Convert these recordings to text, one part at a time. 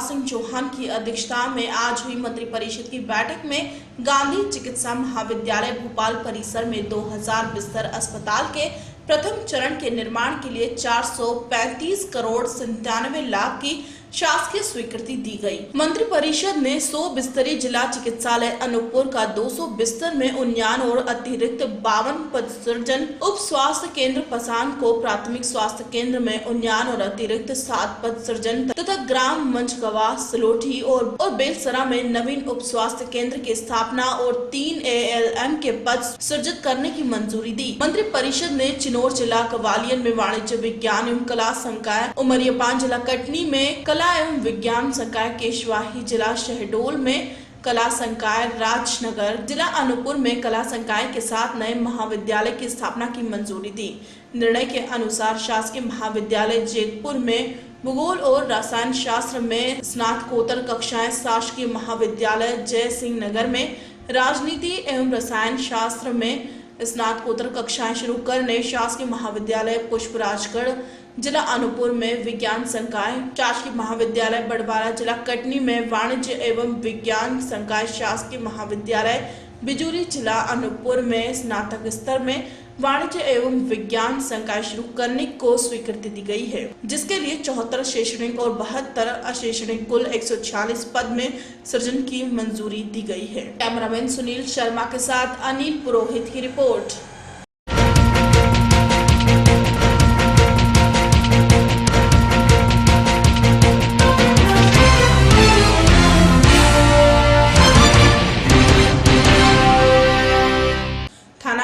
सिंह चौहान की अध्यक्षता में आज हुई मंत्रिपरिषद की बैठक में गांधी चिकित्सा महाविद्यालय भोपाल परिसर में 2000 बिस्तर अस्पताल के प्रथम चरण के निर्माण के लिए 435 करोड़ 97 लाख की शासकीय स्वीकृति दी गई। मंत्रिपरिषद ने 100 बिस्तरी जिला चिकित्सालय अनूपपुर का 200 बिस्तर में 99 और अतिरिक्त 52 पद सृजन, उप स्वास्थ्य केंद्र पसान को प्राथमिक स्वास्थ्य केंद्र में 99 और अतिरिक्त 7 पद सृजन तथा ग्राम मंझगवा, सलोठी और बेलसरा में नवीन उप स्वास्थ्य केंद्र की स्थापना और 3 ALM के पद सृजित करने की मंजूरी दी। मंत्रिपरिषद ने चिनौर जिला ग्वालियर में वाणिज्य विज्ञान एवं कला संकाय, उमरियापान जिला कटनी में कला एवं विज्ञान संकाय, केशवाही जिला शहडोल में कला संकाय, राजनगर जिला अनूपपुर में कला संकाय के साथ नए महाविद्यालय की स्थापना की मंजूरी दी। निर्णय के अनुसार शासकीय महाविद्यालय जेतपुर में भूगोल और रसायन शास्त्र में स्नातकोत्तर कक्षाएं, शासकीय महाविद्यालय जय सिंह नगर में राजनीति एवं रसायन शास्त्र में स्नातकोत्तर कक्षाएं शुरू करने, शासकीय महाविद्यालय पुष्पराजगढ़ जिला अनूपपुर में विज्ञान संकाय, शासकीय महाविद्यालय बड़वाला जिला कटनी में वाणिज्य एवं विज्ञान संकाय, शासकीय महाविद्यालय बिजूरी जिला अनूपपुर में स्नातक स्तर में वाणिज्य एवं विज्ञान संकाय शुरू करने को स्वीकृति दी गई है, जिसके लिए 74 शैक्षणिक और 72 अशैक्षणिक कुल 146 पद में सृजन की मंजूरी दी गई है। कैमरामैन सुनील शर्मा के साथ अनिल पुरोहित की रिपोर्ट।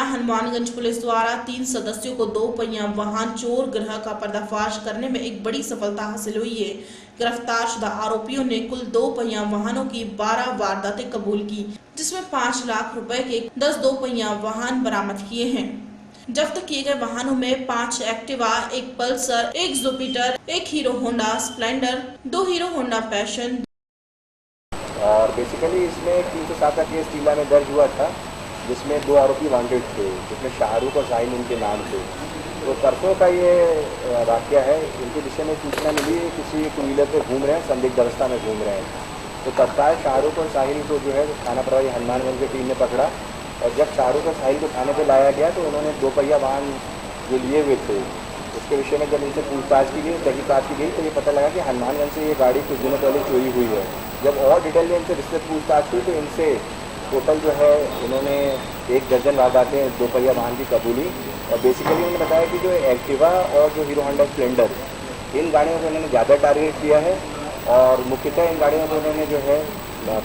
हनुमानगंज पुलिस द्वारा 3 सदस्यों को 2 पहिया वाहन चोर गिरोह का पर्दाफाश करने में एक बड़ी सफलता हासिल हुई है। गिरफ्तारशुदा आरोपियों ने कुल 2 पहिया वाहनों की 12 वारदातें कबूल की, जिसमें 5 लाख रुपए के 10 2 पहिया वाहन बरामद किए हैं। जब्त किए गए वाहनों में 5 Activa, 1 Pulsar, 1 Jupiter, 1 hero Honda Splendor, 2 hero Honda passion. और बेसिकली इसमें 307 का केस जिला में दर्ज हुआ था, जिसमें 2 आरोपी वांटेड थे, जिसमें शाहरुख और साहिल इनके नाम थे। तो परसों का ये वाक़या है। इनके विषय में सूचना मिली किसी टू व्हीलर पे घूम रहे हैं, संदिग्ध अवस्था में घूम रहे हैं। तो तत्काल शाहरुख और साहिल को जो है थाना प्रभारी हनुमानगंज की टीम ने पकड़ा, और जब शाहरुख और साहिल को थाने पर लाया गया तो उन्होंने 2 पहिया वाहन जो लिए हुए थे उसके विषय में जब इनसे पूछताछ की गई, तहकीकात की गई, तो ये पता लगा कि हनुमानगंज से ये गाड़ी कुछ दिनों पहले चोरी हुई है। जब और डिटेल में इनसे विस्तृत पूछताछ हुई तो इनसे टोटल जो है इन्होंने 1 दर्जन वारदातें 2 पहिया वाहन की कबूली। और बेसिकली उन्होंने बताया कि जो एक्टिवा और जो हीरो होंडा स्प्लेंडर, इन गाड़ियों को उन्होंने ज़्यादा टारगेट किया है, और मुख्यतः इन गाड़ियों को उन्होंने जो है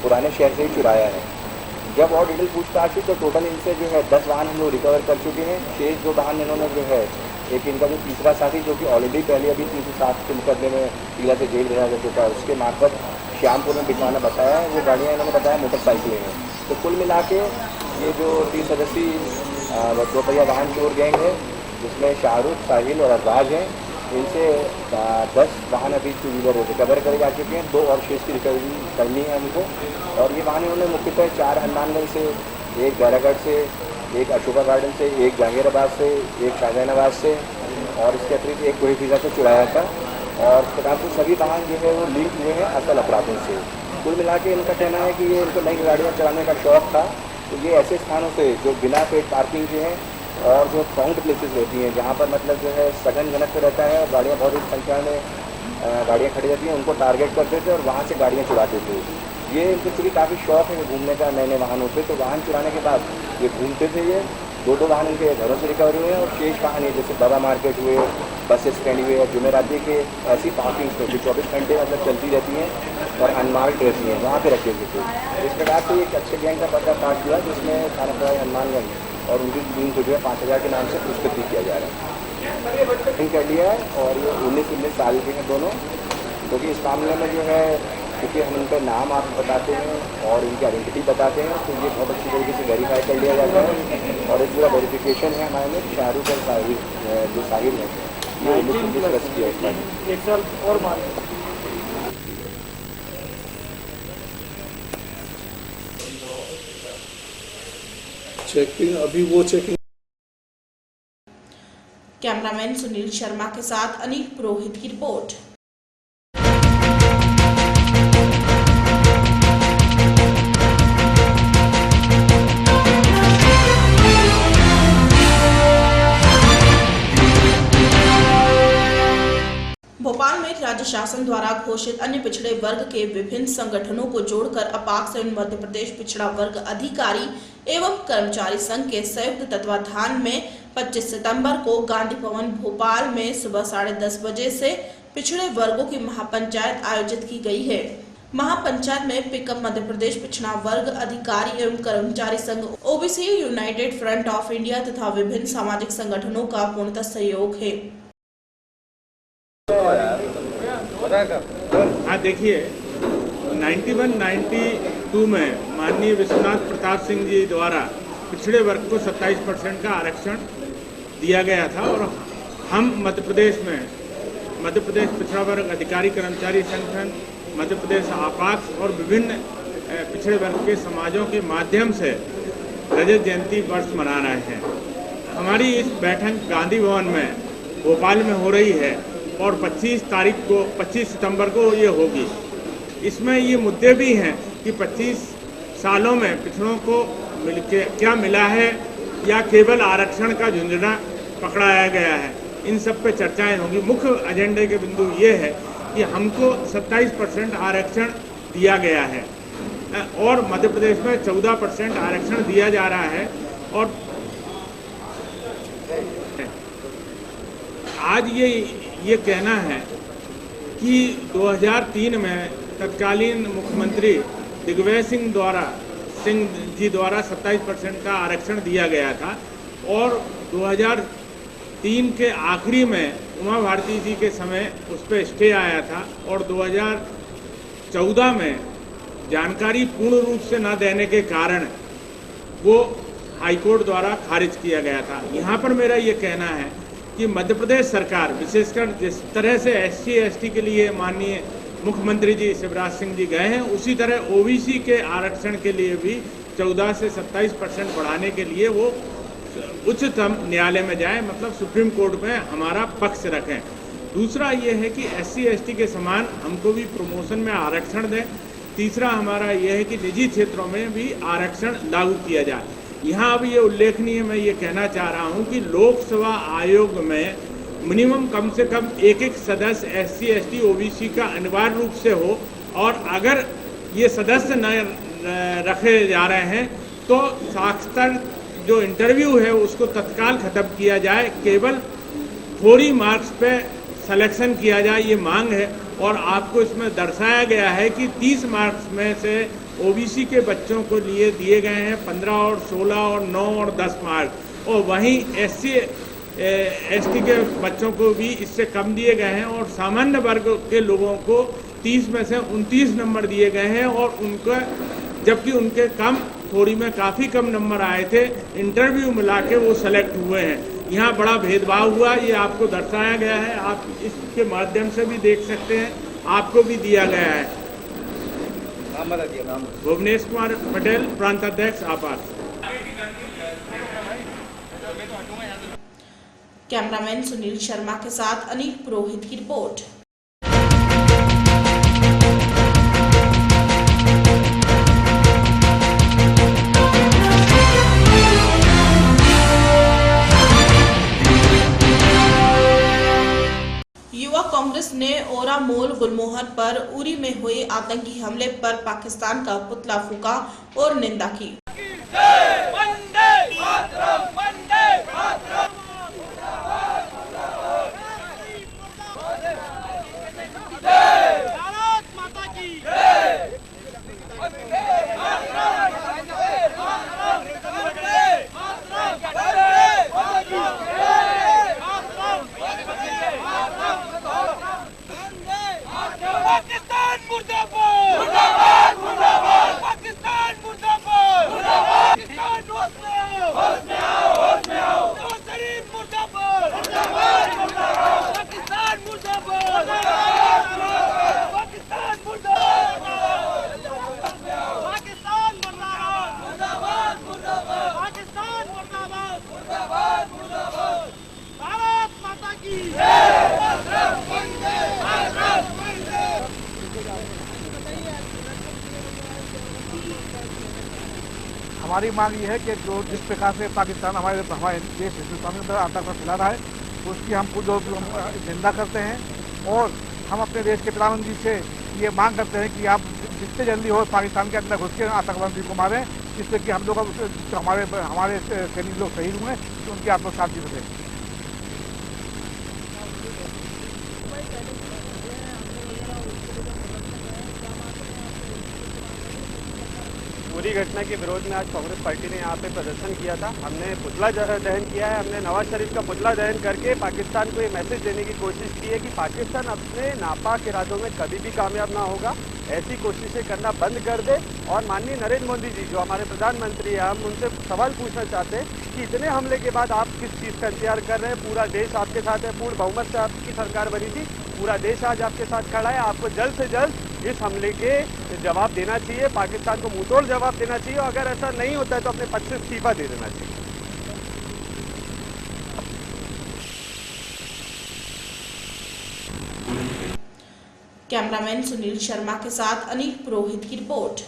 पुराने शहर से ही चुराया है। जब और डिटेल पूछताछ हुई तो टोटल इनसे जो है 10 वाहन हम लोग रिकवर कर चुके हैं। शेष 2 वाहन इन्होंने जो है, एक इनका जो तीसरा साथी जो कि ऑलरेडी पहले अभी 307 के मुकदमे में टीला से जेल भेजा जा चुका है, उसके मार्फत श्यामपुर में बिकवाना बताया है। वो गाड़ियाँ इन्होंने बताया मोटरसाइकिलें हैं। तो कुल मिला के ये जो 3 सदस्यीय 2 पहिया वाहन चोर गैंग है, जिसमें शाहरुख, साहिल और अरबाज हैं, इनसे 10 वाहन अभी टू व्हीलर रिकवर करे जा चुके हैं। 2 और शेष की रिकवरी करनी है हमको। और ये वाहन इन्होंने मुख्यतः 4 हनुमानगंज से, 1 बैरागढ़ से, 1 अशोका गार्डन से, 1 जहांगीराबाद से, 1 शाहजहानाबाद से, और इसके अतिरिक्त 1 कोहीफिजा से चुराया था। और फिलहाल तो सभी वाहन जो है वो लिंक हुए हैं असल अपराधों से। कुल मिला के इनका कहना है कि ये इनको नई गाड़ियाँ चलाने का शौक़ था, तो ये ऐसे स्थानों से जो बिना पेड पार्किंग के हैं और जो फाउंड प्लेसेस रहती हैं, जहाँ पर मतलब जो है सघन घनत्व रहता है और गाड़ियाँ बहुत ही संख्या में गाड़ियाँ खड़ी रहती हैं, उनको टारगेट करते थे और वहाँ से गाड़ियाँ चुराते थे। ये इनको चूँकि काफ़ी शौक़ है घूमने का, नए नए वाहनों पर, तो वाहन चुराने के बाद ये घूमते थे। ये 2 वाहन इनके घरों से रिकवर हुए हैं, और शेष वाहन ये जैसे बड़ा मार्केट हुए, बस स्टैंड हुए, और जुमेराती के ऐसी पार्किंग जो 24 घंटे मतलब चलती रहती हैं और अनमार्क्ड रहती हैं, वहाँ पे रखे हुए थे। इस प्रकार से एक अच्छे गैंग का पर्दाफाश हुआ, जिसमें थाना प्रभारी हनुमानगंज और उनकी टीम को जो है 5000 के नाम से पुरस्कृत किया जा रहा है। कर लिया है, और ये 19 साल के हैं दोनों, क्योंकि इस मामले में जो है क्योंकि हम उनका नाम आप बताते हैं और इनकी आइडेंटिटी बताते हैं, तो ये बहुत अच्छी तरीके से वेरीफाई कर लिया जाता है। और एक पूरा वेरिफिकेशन है हमारे में। शाहरुख और साहिल, जो साहिल है, ये 19 वर्ष की है, 1 साल और मान। चेकिंग अभी वो चेकिंग। कैमरामैन सुनील शर्मा के साथ अनिल पुरोहित की रिपोर्ट। सरकार घोषित अन्य पिछड़े वर्ग के विभिन्न संगठनों को जोड़कर अपाक्स एवं मध्य प्रदेश पिछड़ा वर्ग अधिकारी एवं कर्मचारी संघ के संयुक्त तत्वाधान में 25 सितंबर को गांधी भवन भोपाल में सुबह 10:30 बजे से पिछड़े वर्गों की महापंचायत आयोजित की गई है। महापंचायत में पिकअप मध्य प्रदेश पिछड़ा वर्ग अधिकारी एवं कर्मचारी संघ, OBC United front of India तथा विभिन्न सामाजिक संगठनों का पूर्णतः सहयोग है। हाँ, देखिए 91-92 में माननीय विश्वनाथ प्रताप सिंह जी द्वारा पिछड़े वर्ग को 27% का आरक्षण दिया गया था और हम मध्य प्रदेश पिछड़ा वर्ग अधिकारी कर्मचारी संगठन, मध्य प्रदेश आपाक्स और विभिन्न पिछड़े वर्ग के समाजों के माध्यम से रजत जयंती वर्ष मना रहे हैं। हमारी इस बैठक गांधी भवन में भोपाल में हो रही है और 25 सितंबर को ये होगी। इसमें ये मुद्दे भी हैं कि 25 सालों में पिछड़ों को क्या मिला है या केवल आरक्षण का झुंझुना पकड़ाया गया है, इन सब पे चर्चाएं होंगी। मुख्य एजेंडे के बिंदु ये है कि हमको 27% आरक्षण दिया गया है और मध्य प्रदेश में 14% आरक्षण दिया जा रहा है। और आज ये कहना है कि 2003 में तत्कालीन मुख्यमंत्री दिग्विजय सिंह जी द्वारा 27% का आरक्षण दिया गया था और 2003 के आखिरी में उमा भारती जी के समय उस पर स्टे आया था और 2014 में जानकारी पूर्ण रूप से न देने के कारण वो हाईकोर्ट द्वारा खारिज किया गया था। यहाँ पर मेरा ये कहना है कि मध्य प्रदेश सरकार विशेषकर जिस तरह से SC/ST के लिए माननीय मुख्यमंत्री जी शिवराज सिंह जी गए हैं, उसी तरह OBC के आरक्षण के लिए भी 14 से 27% बढ़ाने के लिए वो उच्चतम न्यायालय में जाए, मतलब सुप्रीम कोर्ट में हमारा पक्ष रखें। दूसरा ये है कि SC/ST के समान हमको भी प्रमोशन में आरक्षण दें। तीसरा हमारा ये है कि निजी क्षेत्रों में भी आरक्षण लागू किया जाए। यहाँ अब ये उल्लेखनीय मैं ये कहना चाह रहा हूँ कि लोकसेवा आयोग में मिनिमम कम से कम एक सदस्य SC/ST OBC का अनिवार्य रूप से हो और अगर ये सदस्य न रखे जा रहे हैं तो साक्षर जो इंटरव्यू है उसको तत्काल ख़त्म किया जाए, केवल थोड़ी मार्क्स पे सिलेक्शन किया जाए, ये मांग है। और आपको इसमें दर्शाया गया है कि 30 मार्क्स में से OBC के बच्चों को लिए दिए गए हैं 15 और 16 और 9 और 10 मार्क और वहीं SC/ST के बच्चों को भी इससे कम दिए गए हैं और सामान्य वर्ग के लोगों को 30 में से 29 नंबर दिए गए हैं और उनका जबकि उनके थोड़ी में काफ़ी कम नंबर आए थे, इंटरव्यू मिला के वो सेलेक्ट हुए हैं। यहाँ बड़ा भेदभाव हुआ, ये आपको दर्शाया गया है, आप इसके माध्यम से भी देख सकते हैं, आपको भी दिया गया है। भुवनेश कुमार पटेल, प्रांत अध्यक्ष, आपात। कैमरामैन सुनील शर्मा के साथ अनिल पुरोहित की रिपोर्ट। युवा कांग्रेस ने ओरामोल गुलमोहर पर उरी में हुए आतंकी हमले पर पाकिस्तान का पुतला फूंका और निंदा की। हमारी मांग ये है कि जो जिस प्रकार से पाकिस्तान हमारे देश हिंदुस्तान के अंदर आतंक फैला रहा है उसकी हम खुद निंदा करते हैं और हम अपने देश के प्रधानमंत्री से ये मांग करते हैं कि आप जितने जल्दी हो पाकिस्तान के अंदर घुस के आतंकवादी को मारें, जिससे कि हम लोग हमारे सैनिक लोग शहीद हुए तो उनकी आत्मा शांति मिले। पूरी घटना के विरोध में आज कांग्रेस पार्टी ने यहाँ पे प्रदर्शन किया था। हमने पुतला दहन किया है। हमने नवाज शरीफ का पुतला दहन करके पाकिस्तान को ये मैसेज देने की कोशिश की है कि पाकिस्तान अपने नापाक इरादों में कभी भी कामयाब ना होगा। ऐसी कोशिशें करना बंद कर दे। और माननीय नरेंद्र मोदी जी जो हमारे प्रधानमंत्री हैं, हम उनसे सवाल पूछना चाहते हैं कि इतने हमले के बाद आप किस चीज़ का इंतजार कर रहे हैं? पूरा देश आपके साथ है, पूर्ण बहुमत से आपकी सरकार बनी थी, पूरा देश आज आपके साथ खड़ा है। आपको जल्द से जल्द इस हमले के जवाब देना चाहिए, पाकिस्तान को मुंहतोड़ जवाब देना चाहिए। अगर ऐसा नहीं होता है तो अपने पद से इस्तीफा दे देना चाहिए। कैमरामैन सुनील शर्मा के साथ अनिल पुरोहित की रिपोर्ट।